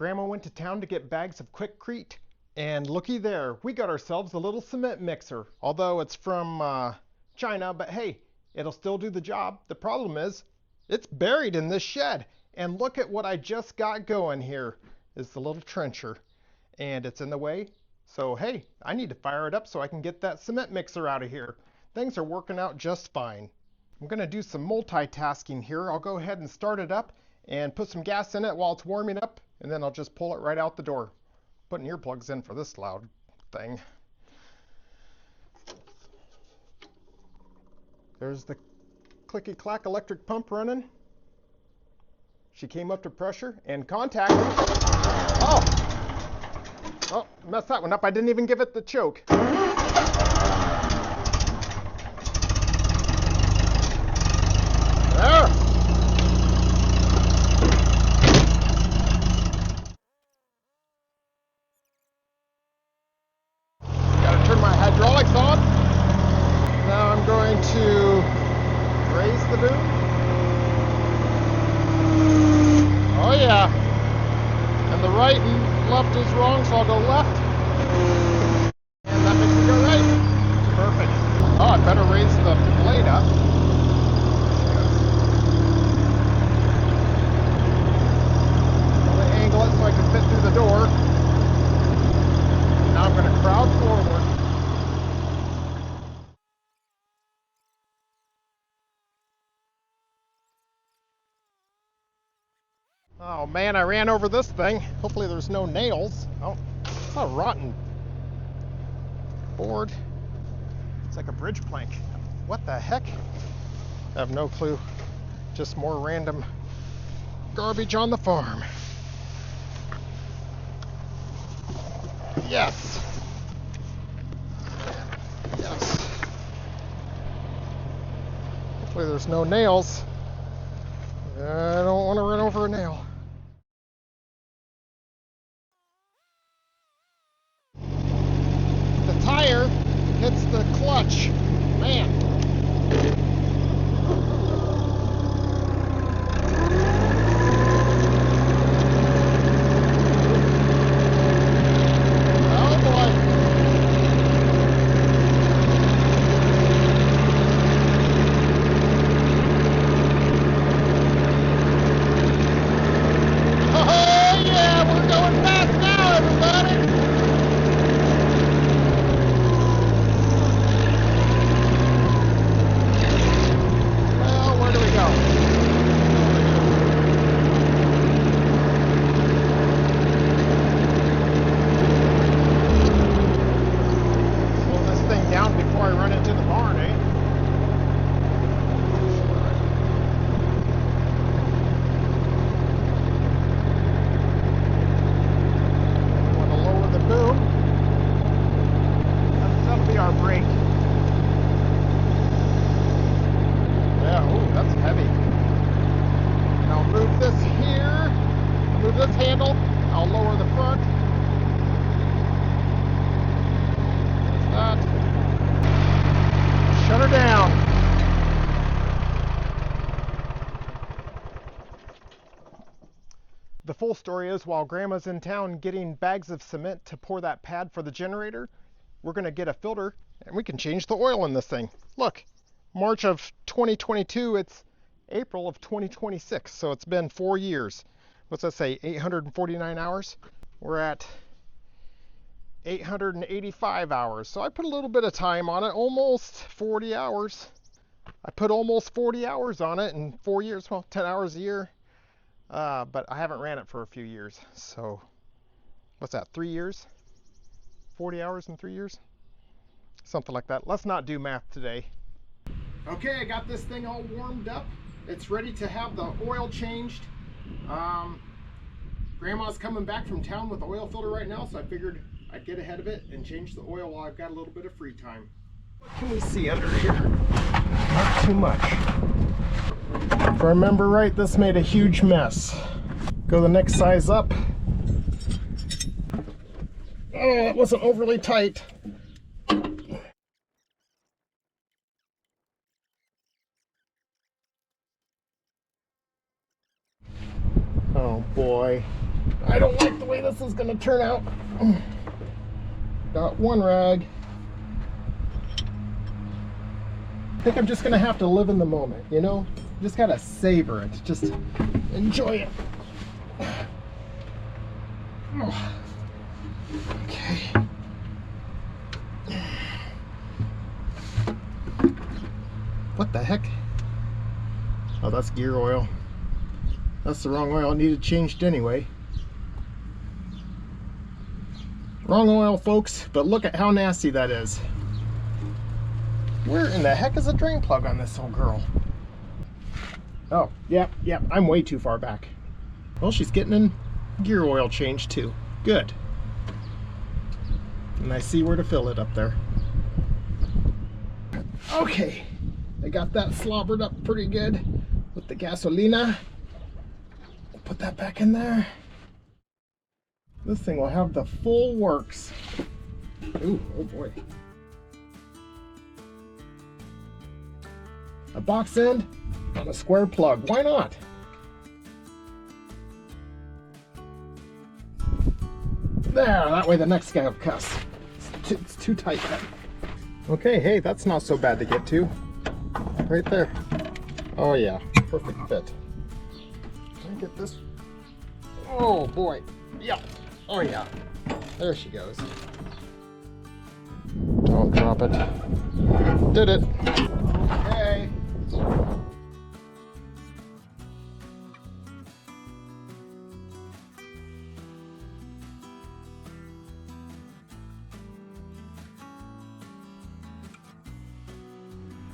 Grandma went to town to get bags of Quikrete, and looky there, we got ourselves a little cement mixer. Although it's from China, but hey, it'll still do the job. The problem is, it's buried in this shed. And look at what I just got going here, is the little trencher. And it's in the way, so hey, I need to fire it up so I can get that cement mixer out of here. Things are working out just fine. I'm going to do some multitasking here. I'll go ahead and start it up and put some gas in it while it's warming up, and then I'll just pull it right out the door. Putting earplugs in for this loud thing. There's the clicky-clack electric pump running. She came up to pressure and contact. Oh, messed that one up. I didn't even give it the choke. There. Gotta turn my hydraulics on. Now I'm going to raise the boom. Oh yeah. And the right and left is wrong, so I'll go left. And that makes me go right. Perfect. Oh, I better raise the blade up. Really angle it so I can fit through the door. Now I'm going to crowd forward. Oh man, I ran over this thing. Hopefully there's no nails. Oh, it's a rotten board. It's like a bridge plank. What the heck? I have no clue. Just more random garbage on the farm. Yes. Yes. Hopefully there's no nails. I don't want to run over a nail. The tire hits the clutch. Man. Handle, I'll lower the front. There's that. Shut her down. The full story is, while Grandma's in town getting bags of cement to pour that pad for the generator, we're going to get a filter and we can change the oil in this thing. Look, March of 2022, it's April of 2026, so it's been 4 years. What's that say, 849 hours? We're at 885 hours. So I put a little bit of time on it, almost 40 hours. I put almost 40 hours on it in 4 years, well, 10 hours a year. But I haven't ran it for a few years. So what's that, 3 years? 40 hours in 3 years? Something like that. Let's not do math today. Okay, I got this thing all warmed up. It's ready to have the oil changed. Grandma's coming back from town with the oil filter right now, so I figured I'd get ahead of it and change the oil while I've got a little bit of free time. What can we see under here? Not too much. If I remember right, this made a huge mess. Go the next size up. Oh, it wasn't overly tight. Oh boy. I don't like the way this is going to turn out. Got one rag. I think I'm just going to have to live in the moment, you know? Just got to savor it. Just enjoy it. Okay. What the heck? Oh, that's gear oil. That's the wrong oil. It needed changed anyway. Wrong oil, folks, but look at how nasty that is. Where in the heck is the drain plug on this old girl? Oh, yep, I'm way too far back. Well, she's getting in gear oil change too. Good. And I see where to fill it up there. Okay, I got that slobbered up pretty good with the gasolina. Put that back in there. This thing will have the full works. Ooh, oh boy. A box end on a square plug. Why not? There, that way the next guy will cuss. It's too tight then. Okay, hey, that's not so bad to get to. Right there. Oh yeah, perfect fit. Can I get this? Oh boy. Yeah. Oh yeah. There she goes. Don't drop it. Did it. Okay.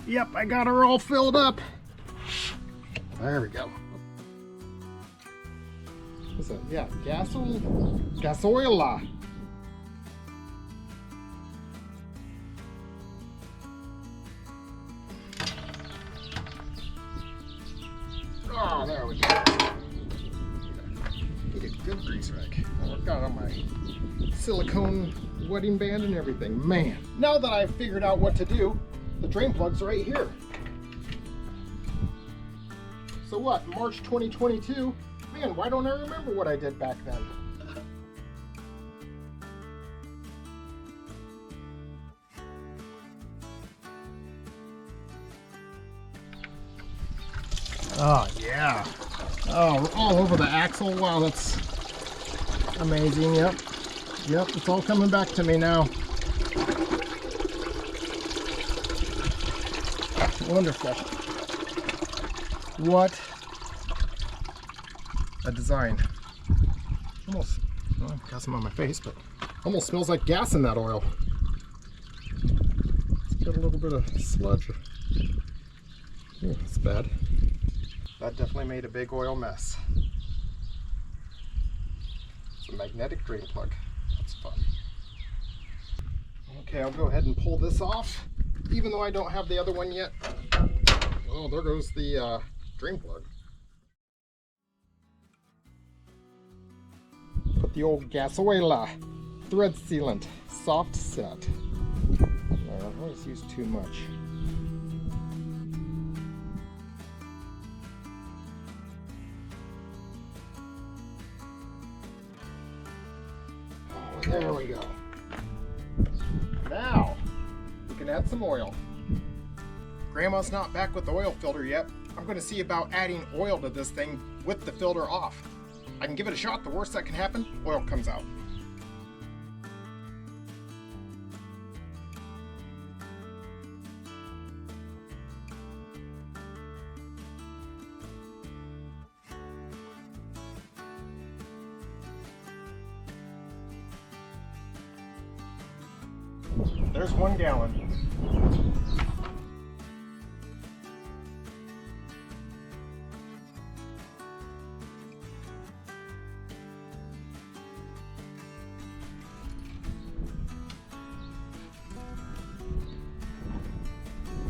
Yep, I got her all filled up. There we go. What's that? Yeah, gasoila. Oh, there we go. Need a good grease rag. I worked out on my silicone wedding band and everything. Man, now that I've figured out what to do, the drain plug's right here. So what, March 2022? Man, why don't I remember what I did back then? Oh, yeah. Oh, all over the axle. Wow, that's amazing. Yep, it's all coming back to me now. Wonderful. What a design. Almost, well, I've got some on my face, but almost smells like gas in that oil. It's got a little bit of sludge. Oh, that's bad. That definitely made a big oil mess. It's a magnetic drain plug. That's fun. Okay, I'll go ahead and pull this off, even though I don't have the other one yet. Oh, there goes the drain plug. Put the old gasoila thread sealant, soft set. I always use too much. Oh, there we go. Now we can add some oil. Grandma's not back with the oil filter yet. I'm going to see about adding oil to this thing with the filter off. I can give it a shot. The worst that can happen, oil comes out. There's 1 gallon.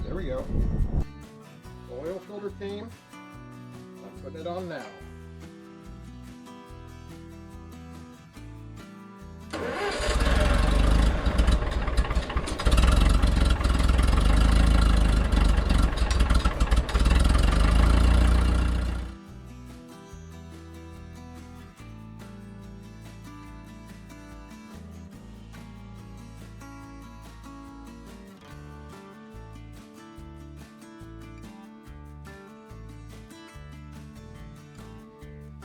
There we go. The oil filter came. I'm putting it on now.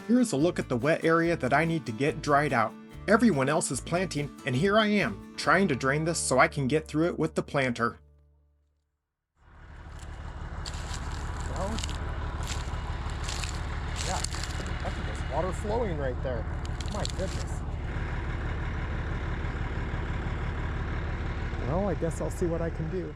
Here is a look at the wet area that I need to get dried out. Everyone else is planting, and here I am, trying to drain this so I can get through it with the planter. Well, yeah, I think there's water flowing right there. My goodness. Well, I guess I'll see what I can do.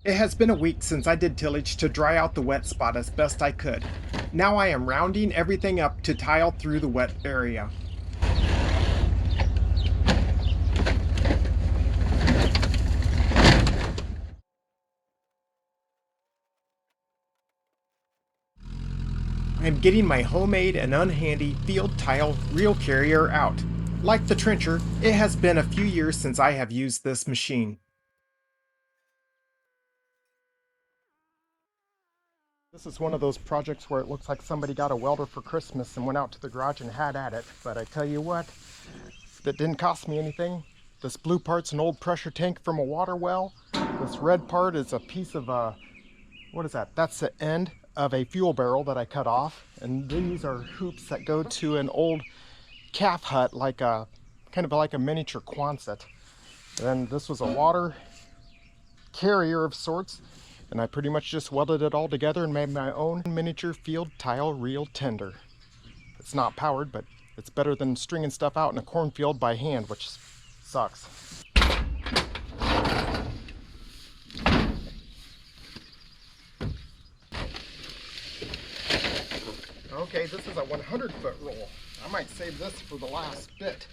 It has been a week since I did tillage to dry out the wet spot as best I could. Now I am rounding everything up to tile through the wet area. I'm getting my homemade and unhandy field tile reel carrier out. Like the trencher, it has been a few years since I have used this machine. This is one of those projects where it looks like somebody got a welder for Christmas and went out to the garage and had at it. But I tell you what, that didn't cost me anything. This blue part's an old pressure tank from a water well. This red part is a piece of what is that? That's the end of a fuel barrel that I cut off. And these are hoops that go to an old calf hut, like a kind of like a miniature Quonset. And this was a water carrier of sorts. And I pretty much just welded it all together and made my own miniature field tile reel tender. It's not powered, but it's better than stringing stuff out in a cornfield by hand, which sucks. Okay, this is a 100-foot roll. I might save this for the last bit.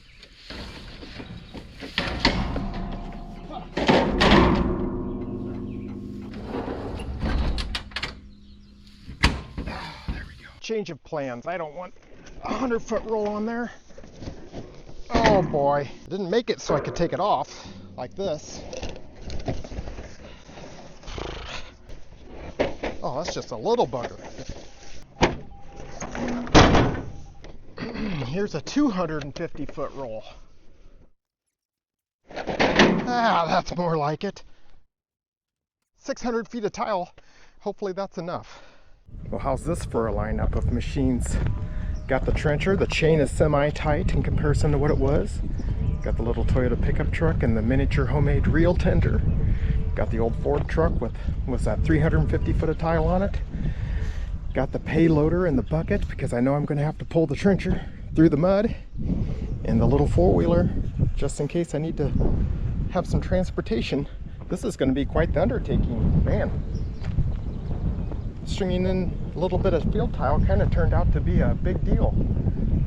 Change of plans. I don't want a 100-foot roll on there. Oh boy. I didn't make it so I could take it off like this. Oh, that's just a little bugger. Here's a 250-foot roll. Ah, that's more like it. 600 feet of tile. Hopefully that's enough. Well, how's this for a lineup of machines? Got the trencher, the chain is semi-tight in comparison to what it was. Got the little Toyota pickup truck and the miniature homemade reel tender. Got the old Ford truck with, what's that, 350 foot of tile on it. Got the payloader and the bucket because I know I'm going to have to pull the trencher through the mud. And the little four-wheeler just in case I need to have some transportation. This is going to be quite the undertaking, man. Stringing in a little bit of field tile kind of turned out to be a big deal,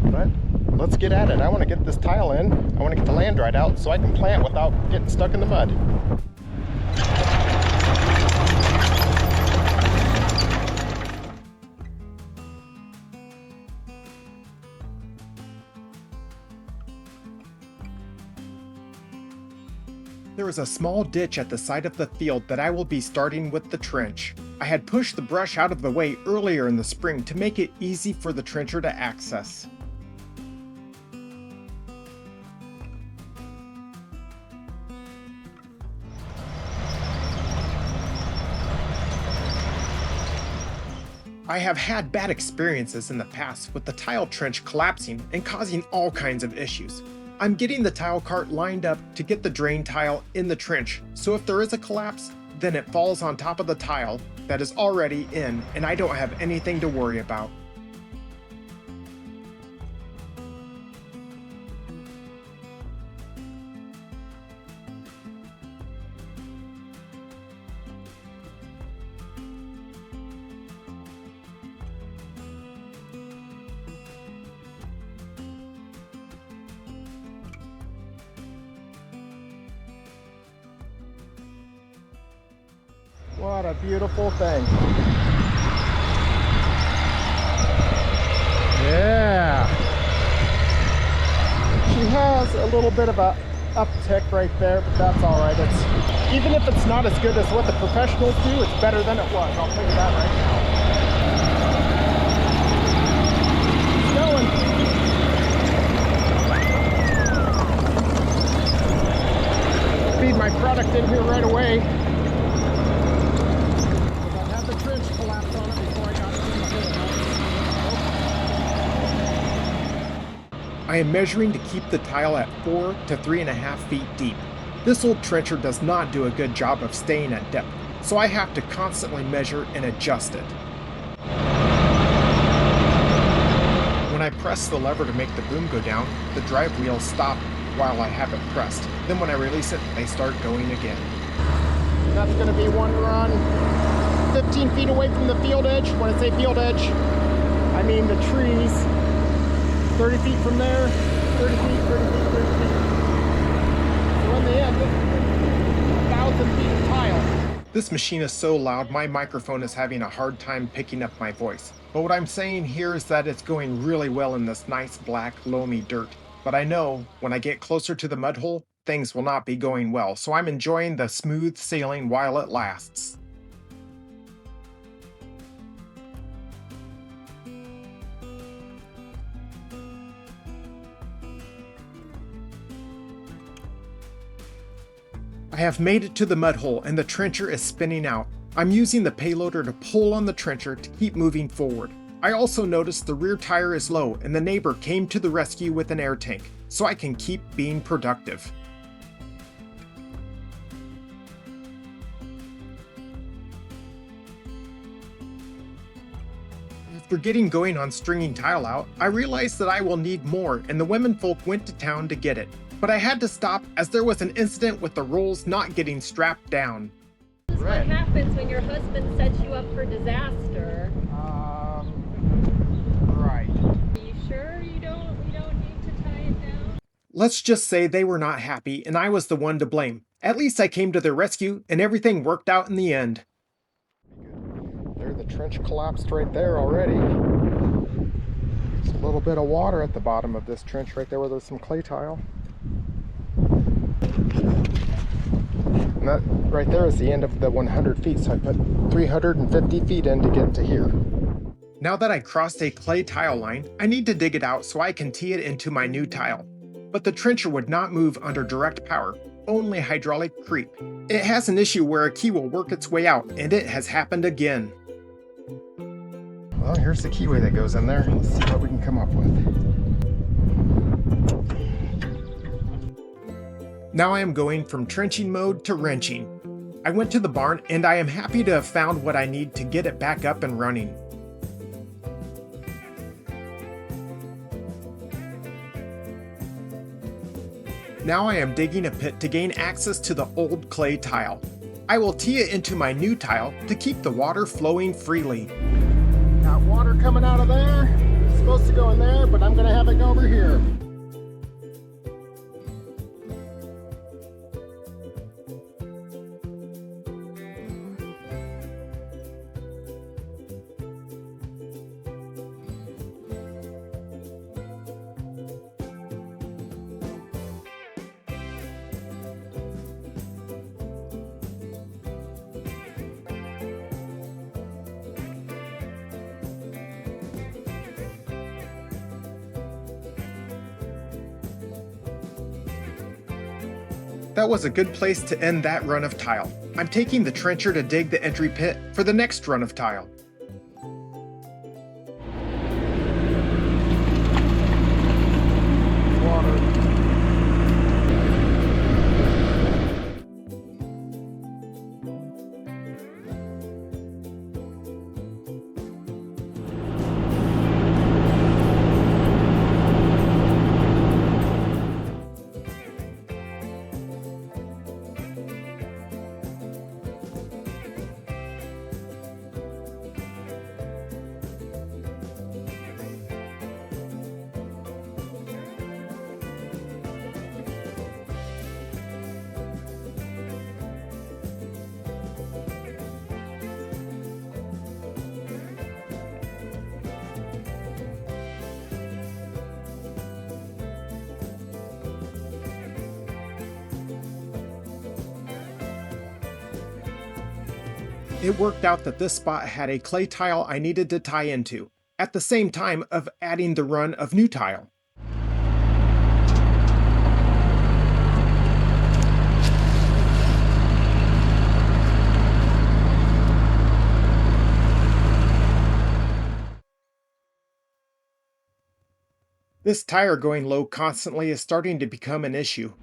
but let's get at it. I want to get this tile in. I want to get the land dried out so I can plant without getting stuck in the mud. There is a small ditch at the side of the field that I will be starting with the trench. I had pushed the brush out of the way earlier in the spring to make it easy for the trencher to access. I have had bad experiences in the past with the tile trench collapsing and causing all kinds of issues. I'm getting the tile cart lined up to get the drain tile in the trench, so if there is a collapse, then it falls on top of the tile that is already in and I don't have anything to worry about. What a beautiful thing. Yeah. She has a little bit of a uptick right there, but that's all right. It's, even if it's not as good as what the professionals do, it's better than it was. I'll tell you that right now. It's going. Feed my product in here right away. I had the trench collapse on it before I got it in the hole. I am measuring to keep the tile at 4 to 3.5 feet deep. This old trencher does not do a good job of staying at depth, so I have to constantly measure and adjust it. When I press the lever to make the boom go down, the drive wheels stop while I have it pressed. Then when I release it, they start going again. That's going to be one run 15 feet away from the field edge. When I say field edge, I mean the trees. 30 feet from there, 30 feet, 30 feet, 30 feet. So in the end, this is 1,000 feet of tile. This machine is so loud, my microphone is having a hard time picking up my voice. But what I'm saying here is that it's going really well in this nice black loamy dirt. But I know when I get closer to the mud hole, things will not be going well, so I'm enjoying the smooth sailing while it lasts. I have made it to the mud hole and the trencher is spinning out. I'm using the payloader to pull on the trencher to keep moving forward. I also noticed the rear tire is low and the neighbor came to the rescue with an air tank, so I can keep being productive. After getting going on stringing tile out, I realized that I will need more and the womenfolk went to town to get it. But I had to stop as there was an incident with the rolls not getting strapped down. This is what happens when your husband sets you up for disaster. Right. Are you sure you don't need to tie it down? Let's just say they were not happy and I was the one to blame. At least I came to their rescue and everything worked out in the end. There, the trench collapsed right there already. There's a little bit of water at the bottom of this trench right there where there's some clay tile. And that right there is the end of the 100 feet, so I put 350 feet in to get to here. Now that I crossed a clay tile line, I need to dig it out so I can tee it into my new tile. But the trencher would not move under direct power, only hydraulic creep. It has an issue where a key will work its way out, and it has happened again. Well, here's the keyway that goes in there. Let's see what we can come up with. Now I am going from trenching mode to wrenching. I went to the barn and I am happy to have found what I need to get it back up and running. Now I am digging a pit to gain access to the old clay tile. I will tee it into my new tile to keep the water flowing freely. Got water coming out of there. It's supposed to go in there, but I'm gonna have it go over here. That was a good place to end that run of tile. I'm taking the trencher to dig the entry pit for the next run of tile. It worked out that this spot had a clay tile I needed to tie into, at the same time of adding the run of new tile. This tire going low constantly is starting to become an issue.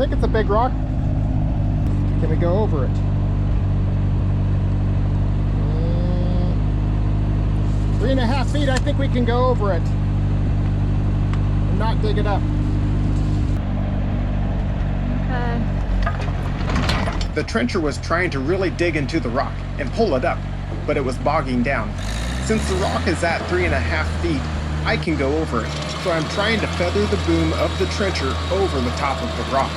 think it's a big rock. Can we go over it? 3.5 feet, I think we can go over it and not dig it up. Okay. The trencher was trying to really dig into the rock and pull it up, but it was bogging down. Since the rock is at 3.5 feet, I can go over it, so I'm trying to feather the boom of the trencher over the top of the rock.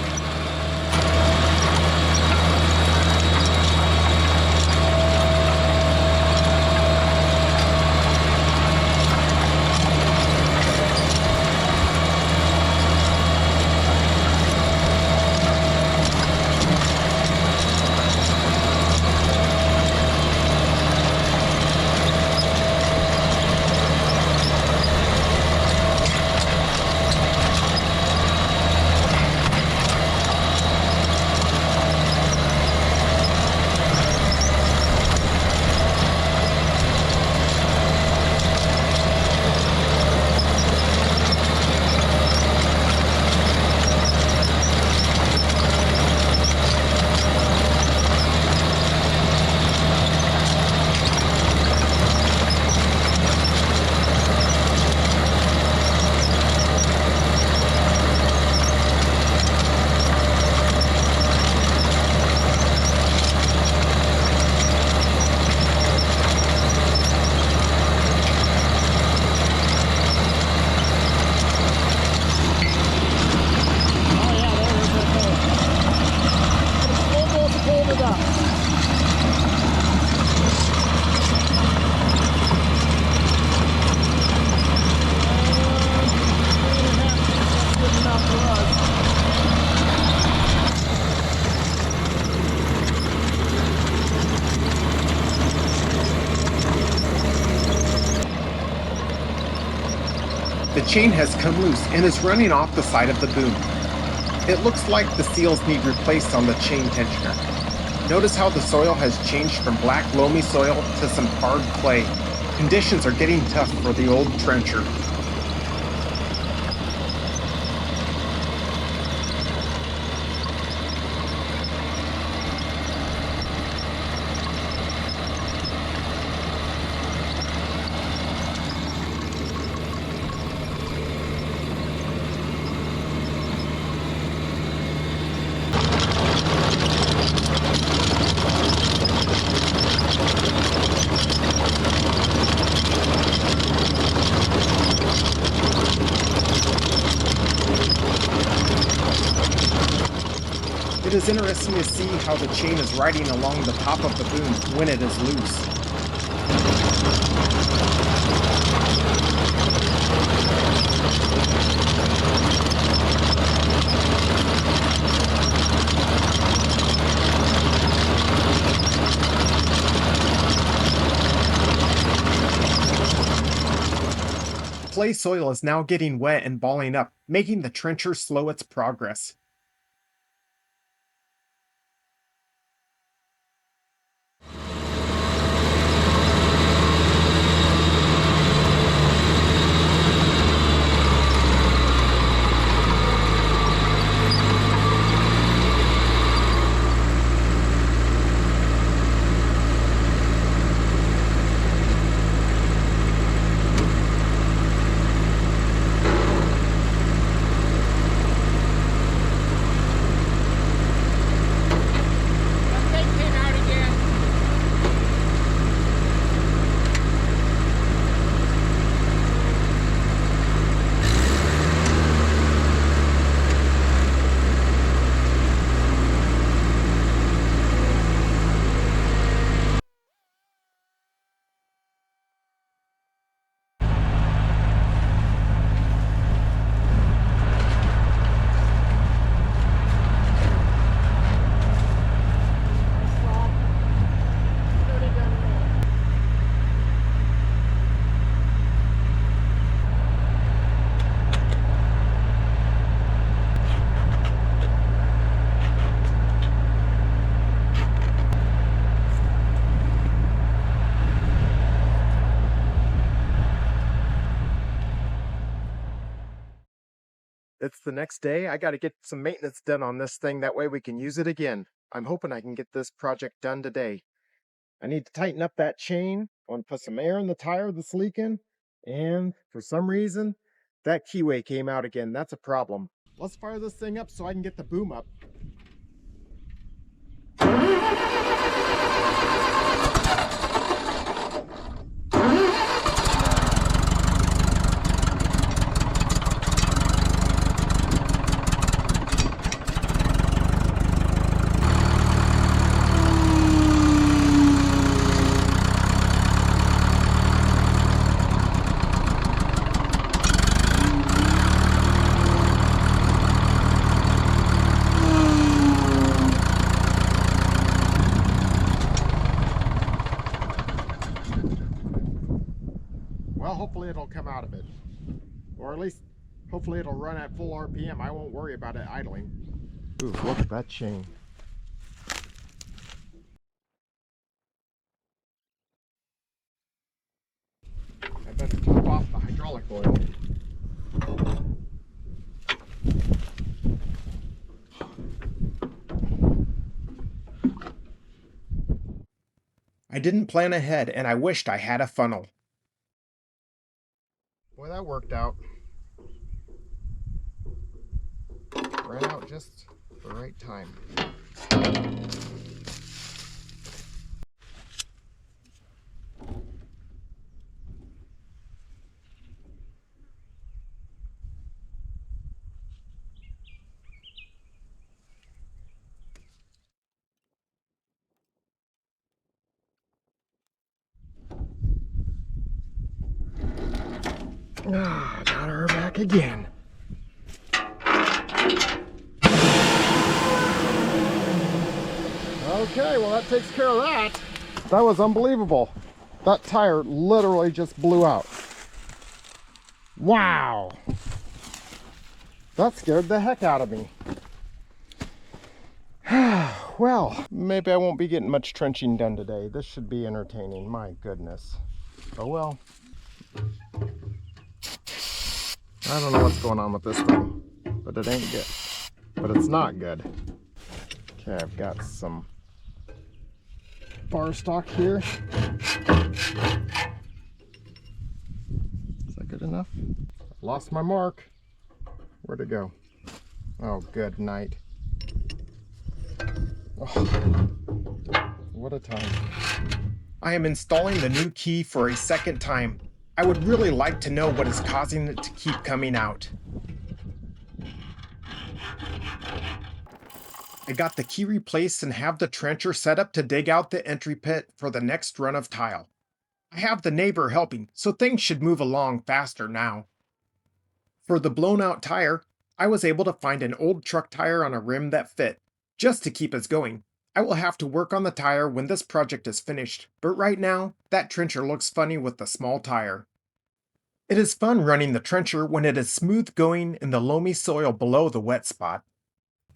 The chain has come loose and is running off the side of the boom. It looks like the seals need replaced on the chain tensioner. Notice how the soil has changed from black loamy soil to some hard clay. Conditions are getting tough for the old trencher. It is interesting to see how the chain is riding along the top of the boom when it is loose. Clay soil is now getting wet and balling up, making the trencher slow its progress. the next day. I got to get some maintenance done on this thing. That way we can use it again. I'm hoping I can get this project done today. I need to tighten up that chain. I want to put some air in the tire that's leaking. And for some reason, that keyway came out again. That's a problem. Let's fire this thing up so I can get the boom up. Well, hopefully it'll come out of it. Or at least, hopefully it'll run at full RPM. I won't worry about it idling. Ooh, look at that chain. I better top off the hydraulic oil. I didn't plan ahead, and I wished I had a funnel. Boy, that worked out. Ran out just the right time. Ah, got her back again. Okay, well that takes care of that. That was unbelievable. That tire literally just blew out. Wow. That scared the heck out of me. Well, maybe I won't be getting much trenching done today. This should be entertaining, my goodness. Oh well. I don't know what's going on with this thing, but it ain't good. But it's not good. Okay, I've got some bar stock here. Is that good enough? I've lost my mark. Where'd it go? Oh, good night. Oh, what a time. I am installing the new key for a second time. I would really like to know what is causing it to keep coming out. I got the key replaced and have the trencher set up to dig out the entry pit for the next run of tile. I have the neighbor helping, so things should move along faster now. For the blown out tire, I was able to find an old truck tire on a rim that fit, just to keep us going. I will have to work on the tire when this project is finished, but right now, that trencher looks funny with the small tire. It is fun running the trencher when it is smooth going in the loamy soil below the wet spot.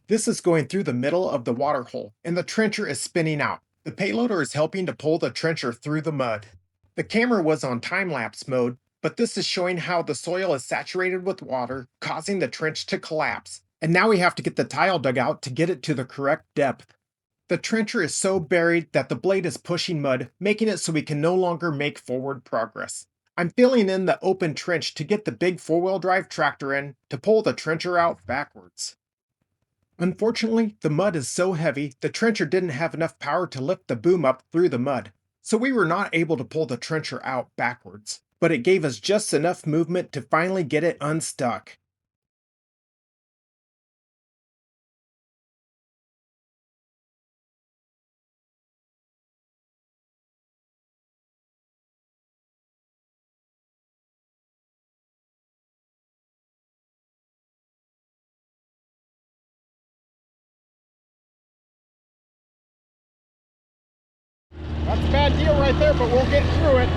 This is going through the middle of the water hole, and the trencher is spinning out. The payloader is helping to pull the trencher through the mud. The camera was on time-lapse mode, but this is showing how the soil is saturated with water, causing the trench to collapse. And now we have to get the tile dug out to get it to the correct depth. The trencher is so buried that the blade is pushing mud, making it so we can no longer make forward progress. I'm filling in the open trench to get the big four-wheel drive tractor in to pull the trencher out backwards. Unfortunately, the mud is so heavy, the trencher didn't have enough power to lift the boom up through the mud, so we were not able to pull the trencher out backwards, but it gave us just enough movement to finally get it unstuck. That's a bad deal right there, but we'll get through it.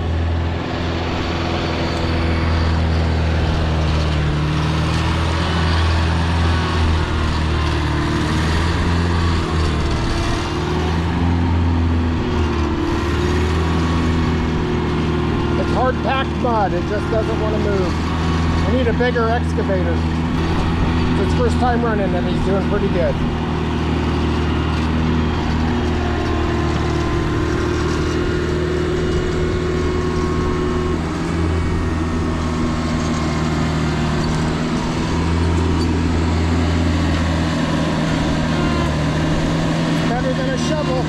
It's hard-packed mud. It just doesn't want to move. I need a bigger excavator. It's a It's first time running and he's doing pretty good. Better than a shovel.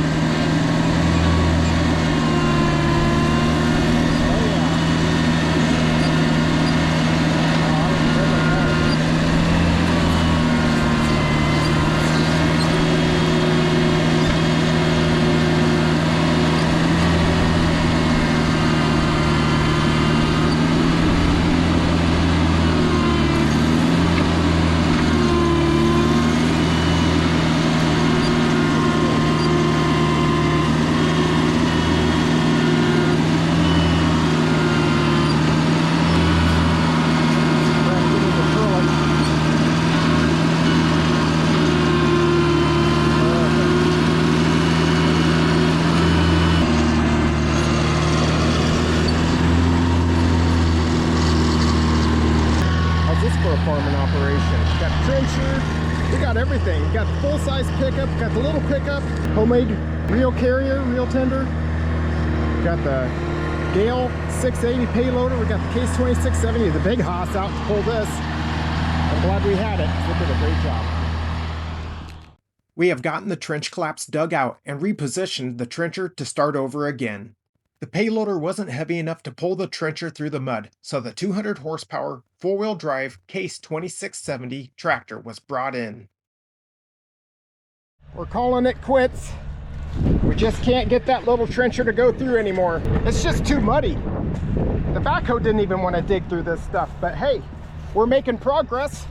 Farming operation. Got trencher, we got everything. We got the full-size pickup, got the little pickup, homemade reel carrier, reel tender. Got the Gale 680 payloader. We got the Case 2670, the big hoss out to pull this. I'm glad we had it. It did a great job. We have gotten the trench collapse dug out and repositioned the trencher to start over again. The payloader wasn't heavy enough to pull the trencher through the mud, so the 200 horsepower, four-wheel drive Case 2670 tractor was brought in. We're calling it quits. We just can't get that little trencher to go through anymore. It's just too muddy. The backhoe didn't even want to dig through this stuff, but hey, we're making progress.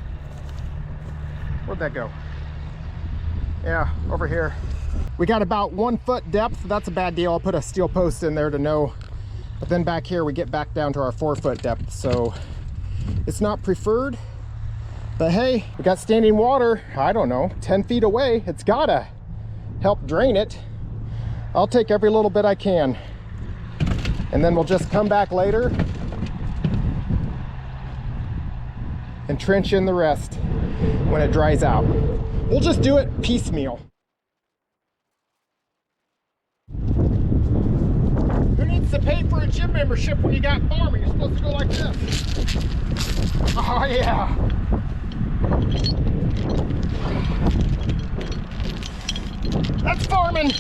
Where'd that go? Yeah, over here. We got about 1 foot depth. That's a bad deal. I'll put a steel post in there to know. But then back here, we get back down to our 4 foot depth. So it's not preferred, but hey, we got standing water, I don't know, 10 feet away. It's gotta help drain it. I'll take every little bit I can. And then we'll just come back later and trench in the rest when it dries out. We'll just do it piecemeal. Who needs to pay for a gym membership when you got farming? You're supposed to go like this. Oh yeah. That's farming.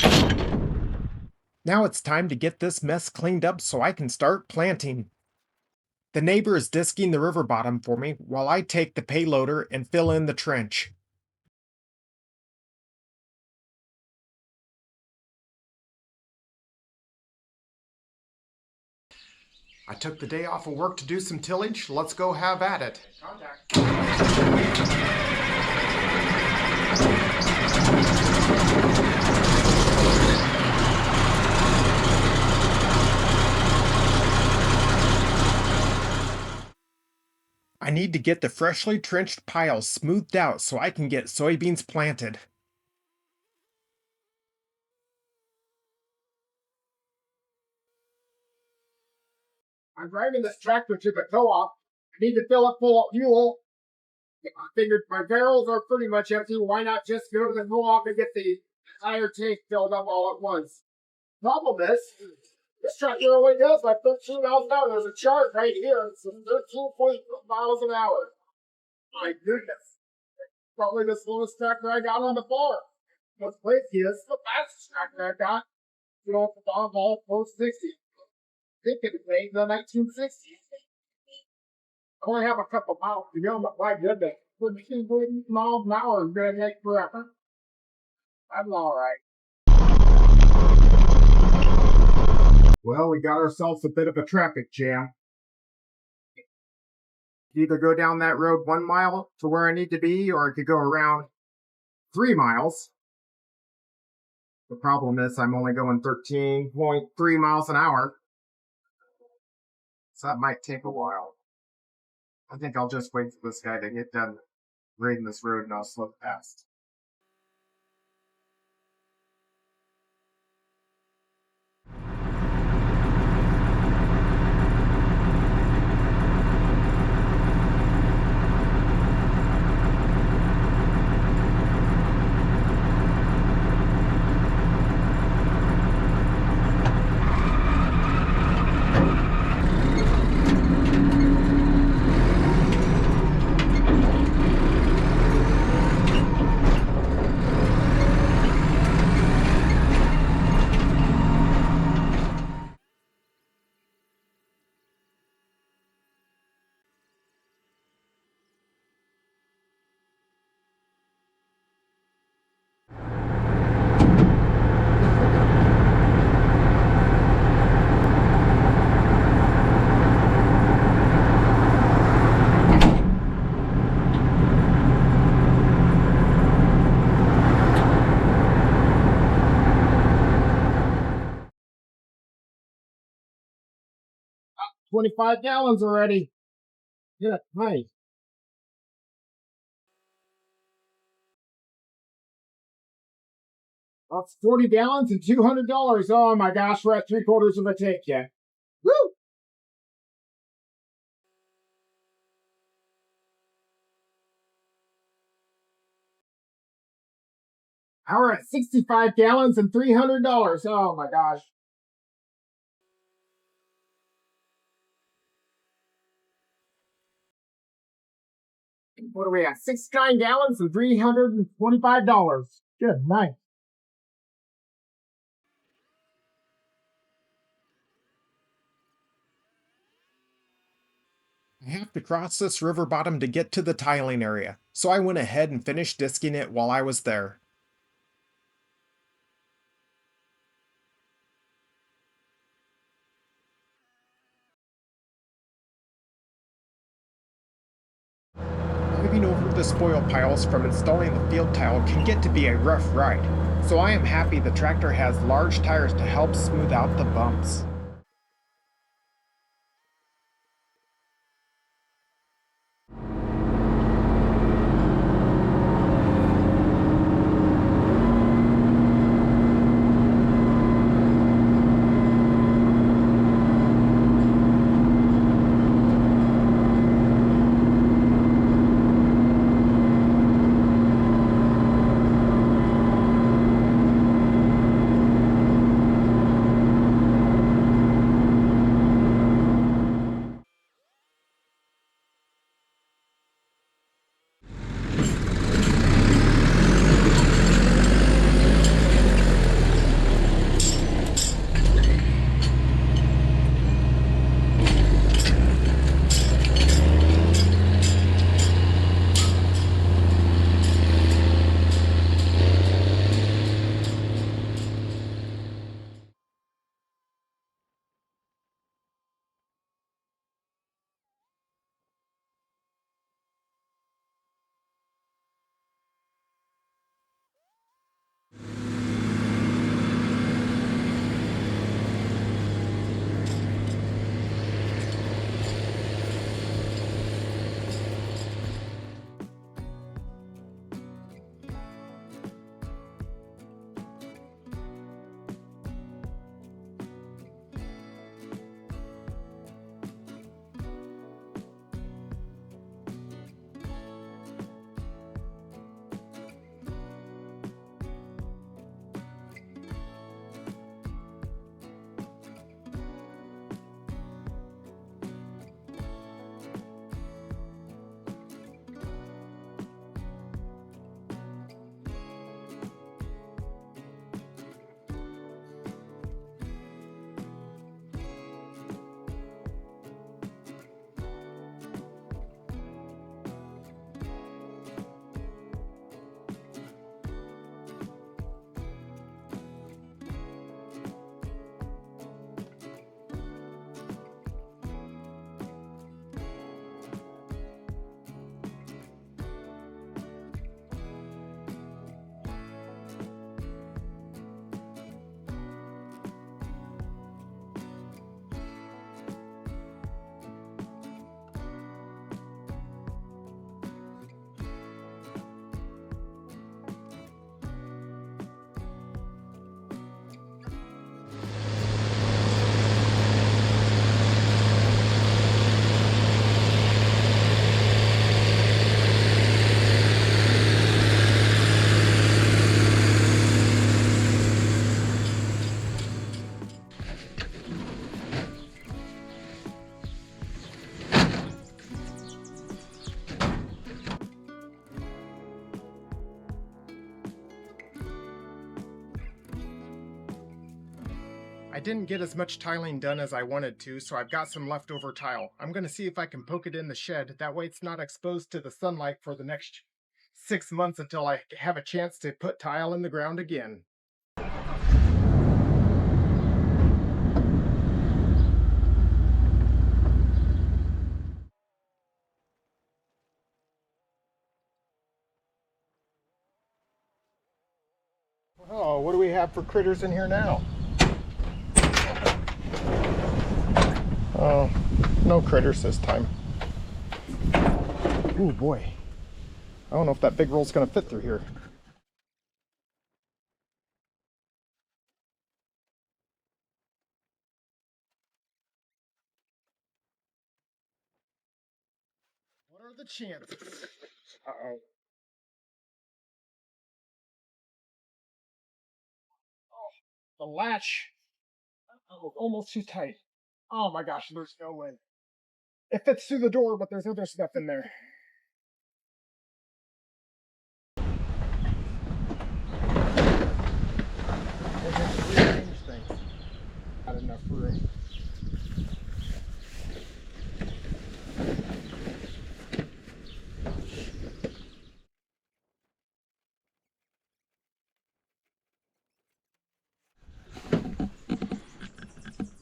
Now it's time to get this mess cleaned up so I can start planting. The neighbor is disking the river bottom for me while I take the payloader and fill in the trench. I took the day off of work to do some tillage. Let's go have at it. I need to get the freshly trenched piles smoothed out so I can get soybeans planted. I'm driving this tractor to the co-op. I need to fill it full of fuel. I figured my barrels are pretty much empty. Why not just go to the co-op and get the entire tank filled up all at once? Problem is, this tractor only does like 13 miles an hour. There's a chart right here. It's 13 miles an hour. My goodness. Probably the slowest tractor I got on the farm. What's crazy is the fastest tractor I got, you know, the farm all close 60. Thinking it made the 1960s. I only have a couple miles to go, but my goodness, 15 miles an hour is going to take forever. I'm all right. Well, we got ourselves a bit of a traffic jam. Either go down that road 1 mile to where I need to be, or I could go around 3 miles. The problem is I'm only going 13.3 miles an hour. So that might take a while. I think I'll just wait for this guy to get done grading this road and I'll slow past. 25 gallons already. Yeah, nice. That's 40 gallons and $200. Oh my gosh, we're at 3/4 of a tank yet. Woo! Now we're at 65 gallons and $300. Oh my gosh. What are we at? 69 gallons and $325. Good night. I have to cross this river bottom to get to the tiling area, so I went ahead and finished disking it while I was there. Driving over the spoil piles from installing the field tile can get to be a rough ride, so I am happy the tractor has large tires to help smooth out the bumps. I didn't get as much tiling done as I wanted to, so I've got some leftover tile. I'm going to see if I can poke it in the shed. That way it's not exposed to the sunlight for the next 6 months until I have a chance to put tile in the ground again. Oh, what do we have for critters in here now? Oh, no critters this time. Ooh, boy. I don't know if that big roll's gonna fit through here. What are the chances? Uh-oh. Oh, the latch. Oh, almost too tight. Oh my gosh, there's no way. It fits through the door, but there's other stuff in there. We'll have to rearrange things. Not enough room.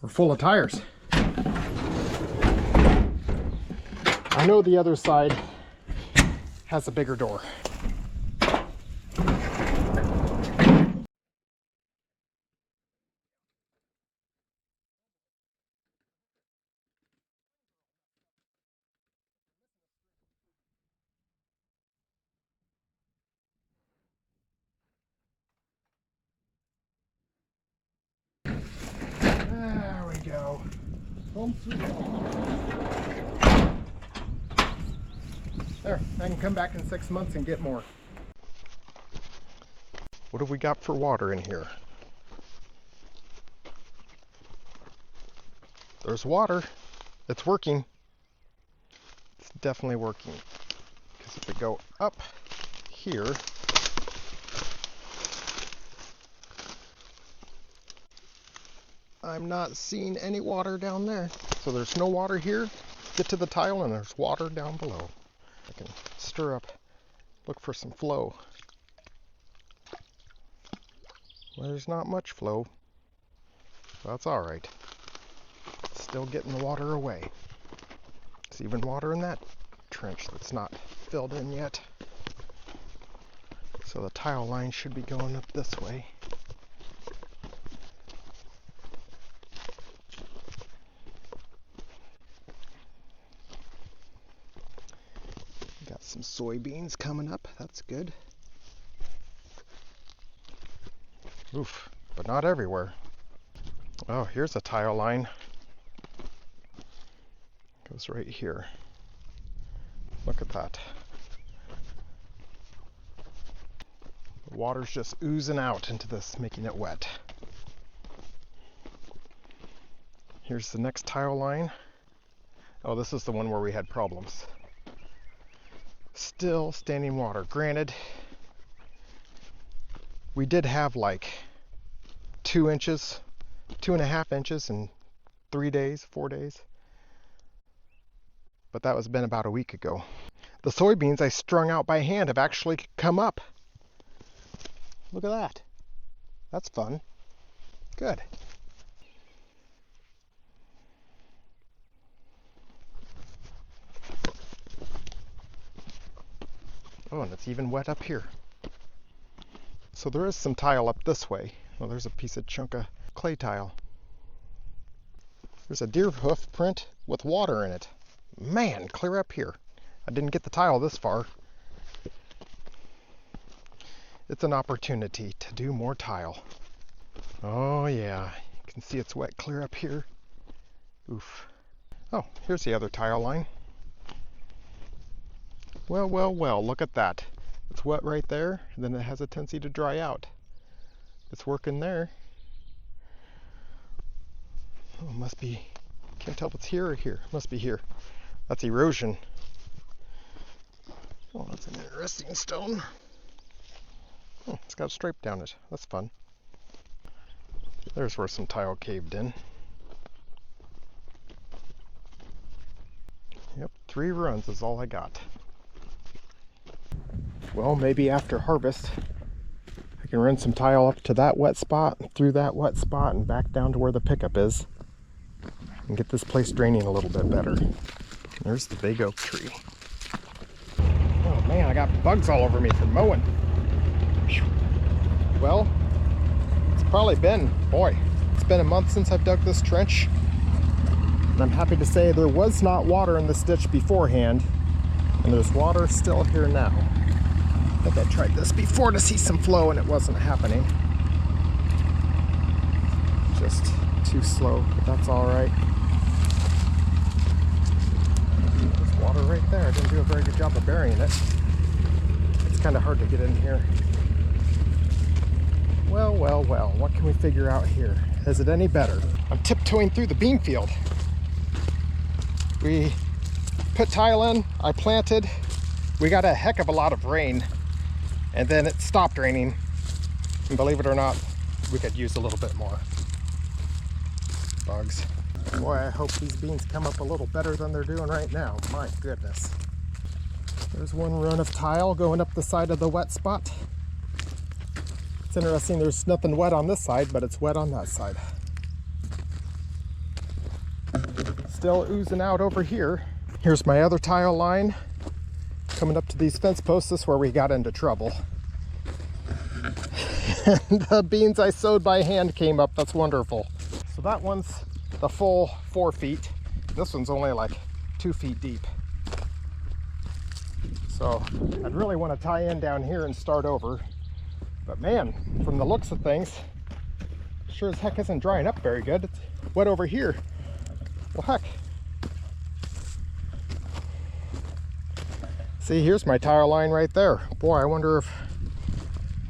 We're full of tires. I know the other side has a bigger door. There we go. Home sweet home. There, I can come back in 6 months and get more. What have we got for water in here? There's water. It's working. It's definitely working. Because if we go up here, I'm not seeing any water down there. So there's no water here. Get to the tile and there's water down below. I can stir up, look for some flow. Well, there's not much flow. That's all right. Still getting the water away. There's even water in that trench that's not filled in yet. So the tile line should be going up this way. Got some soybeans coming up. That's good. Oof, but not everywhere. Oh, here's a tile line. Goes right here. Look at that. The water's just oozing out into this, making it wet. Here's the next tile line. Oh, this is the one where we had problems. Still standing water. Granted, we did have like 2 inches, 2.5 inches in 3 days, 4 days. But that was been about a week ago. The soybeans I strung out by hand have actually come up. Look at that. That's fun. Good. Oh, and it's even wet up here. So there is some tile up this way. Well, there's a piece of chunk of clay tile. There's a deer hoof print with water in it. Man, clear up here. I didn't get the tile this far. It's an opportunity to do more tile. Oh yeah, you can see it's wet clear up here. Oof. Oh, here's the other tile line. Well, well, well, look at that. It's wet right there, and then it has a tendency to dry out. It's working there. Oh, must be, can't tell if it's here or here. Must be here. That's erosion. Oh, that's an interesting stone. Oh, it's got a stripe down it. That's fun. There's where some tile caved in. Yep, 3 runs is all I got. Well, maybe after harvest, I can run some tile up to that wet spot, through that wet spot, and back down to where the pickup is, and get this place draining a little bit better. There's the big oak tree. Oh man, I got bugs all over me from mowing. Well, probably been, boy, it's been a month since I've dug this trench. And I'm happy to say there was not water in this ditch beforehand, and there's water still here now. I think I tried this before to see some flow and it wasn't happening. Just too slow, but that's all right. There's water right there. I didn't do a very good job of burying it. It's kind of hard to get in here. Well, well, well, what can we figure out here? Is it any better? I'm tiptoeing through the bean field. We put tile in, I planted. We got a heck of a lot of rain, and then it stopped raining. And believe it or not, we could use a little bit more. Bugs. Boy, I hope these beans come up a little better than they're doing right now. My goodness. There's one run of tile going up the side of the wet spot. It's interesting, there's nothing wet on this side, but it's wet on that side. Still oozing out over here. Here's my other tile line coming up to these fence posts. This is where we got into trouble. And the beans I sowed by hand came up. That's wonderful. So that one's the full 4 feet. This one's only like 2 feet deep. So I'd really want to tie in down here and start over. But man, from the looks of things, sure as heck isn't drying up very good. It's wet over here. Well, heck. See, here's my tile line right there. Boy, I wonder if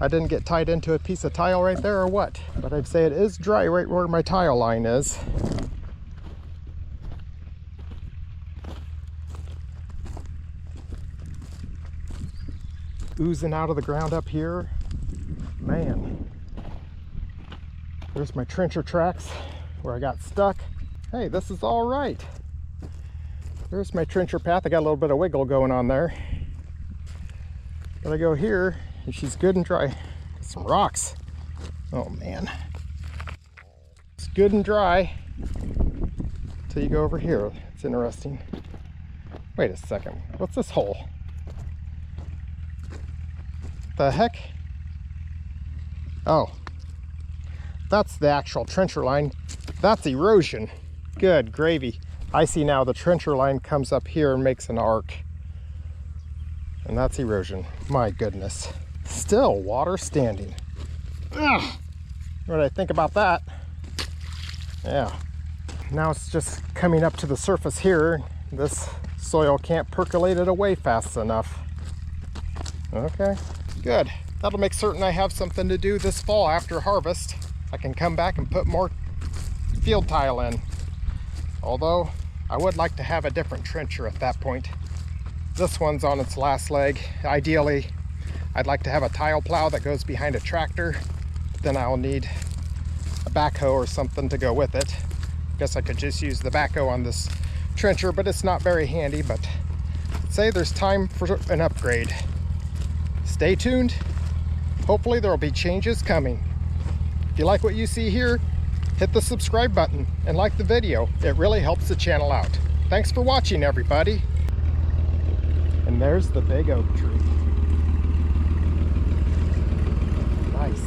I didn't get tied into a piece of tile right there or what. But I'd say it is dry right where my tile line is. Oozing out of the ground up here. Man. There's my trencher tracks where I got stuck. Hey, this is all right. There's my trencher path. I got a little bit of wiggle going on there. But I go here, and she's good and dry. Some rocks. Oh man. It's good and dry until you go over here. It's interesting. Wait a second. What's this hole? The heck? Oh. That's the actual trencher line. That's erosion. Good gravy. I see now the trencher line comes up here and makes an arc. And that's erosion. My goodness. Still water standing. Ugh. What do I think about that? Yeah. Now it's just coming up to the surface here. This soil can't percolate it away fast enough. Okay, good. That'll make certain I have something to do this fall after harvest. I can come back and put more field tile in. Although I would like to have a different trencher at that point. This one's on its last leg. Ideally, I'd like to have a tile plow that goes behind a tractor. Then I'll need a backhoe or something to go with it. Guess I could just use the backhoe on this trencher, but it's not very handy. But I'd say there's time for an upgrade. Stay tuned. Hopefully there will be changes coming. If you like what you see here, hit the subscribe button and like the video. It really helps the channel out. Thanks for watching, everybody. And there's the big oak tree. Nice.